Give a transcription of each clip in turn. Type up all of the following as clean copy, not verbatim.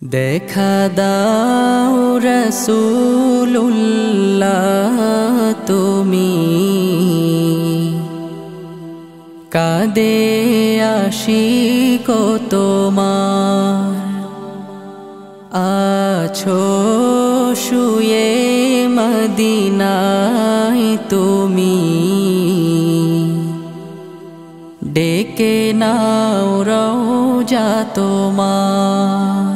দেখা দাও রাসূলুল্লাহ তুমি কাঁদে আশিক তোমার আছো শুয়ে মদিনায় তুমি ডেকে নাও রওজা তোমার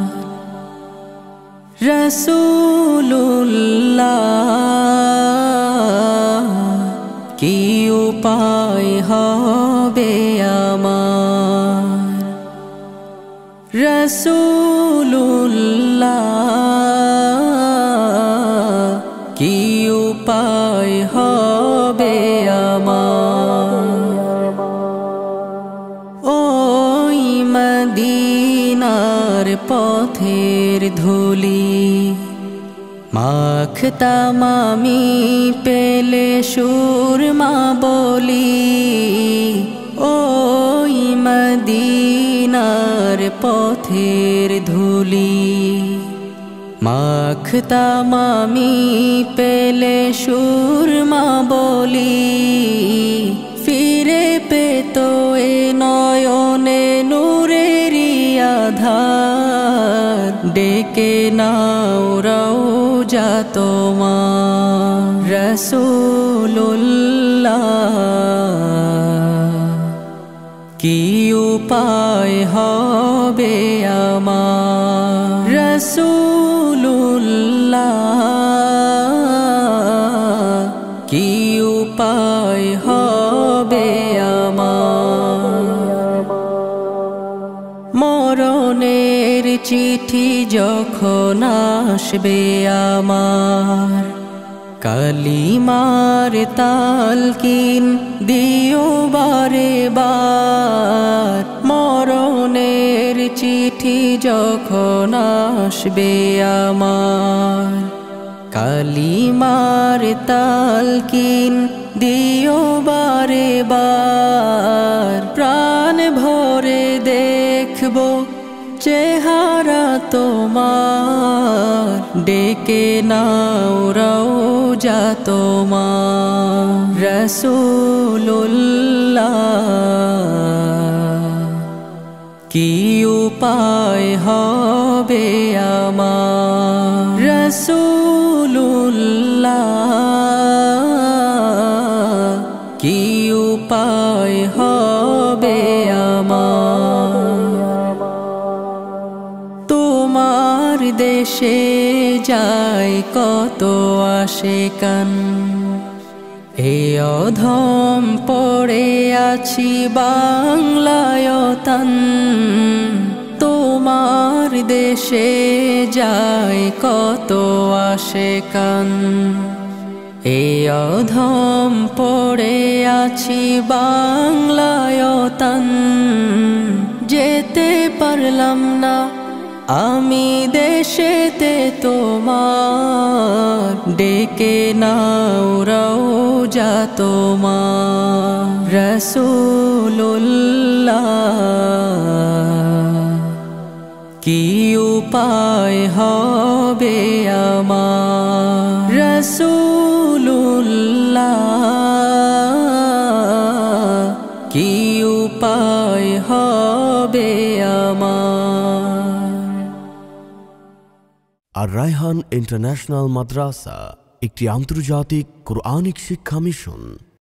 রাসূলুল্লাহ কি উপায় হবে আমার রাসূলুল্লাহ কি উপায় হবে আমার ওই মদিনার পথের ধুলি মাখতাম আমি পেলে সুরমা বলি ওই মদিনার পথের ধুলি মাখতাম আমি পেলে সুরমা বলি ফিরে পেতো এ নয়নে নূরেরি আধার ডেকে নাও রওজা তোমার রাসূলুল্লাহ কি উপায় হবে আমার রাসূলুল্লাহ কি উপায় হবে আমার মরণের চিঠি যখন আসবে আমার কালিমার তালকিন দিও বারে বার মরণের চিঠি যখন আসবে আমার কালিমার তালকিন দিও বারে বার প্রাণ ভরে দেখবো চেহারা তোমার ডেকে নাও রওজা তোমার রাসূলুল্লাহ কি উপায় হবে আমার রাসূলুল্লাহ কি উপায় হবে আমার তোমার দেশে যায় কত আশিকান এ অধম পড়ে আছি বাংলায় তান তোমার দেশে যায় কত আশিকান এ অধম পড়ে আছি বাংলায় তান যেতে পারলাম না আমি দেশেতে তোমার ডেকে নাও রওজা তোমার রাসূলুল্লাহ কি উপায় হবে আমার রাসূলুল্লাহ কি উপায় হবে আমার আর রায়হান ইন্টারন্যাশনাল মাদ্রাসা একটি আন্তর্জাতিক কোরআনিক শিক্ষা মিশন।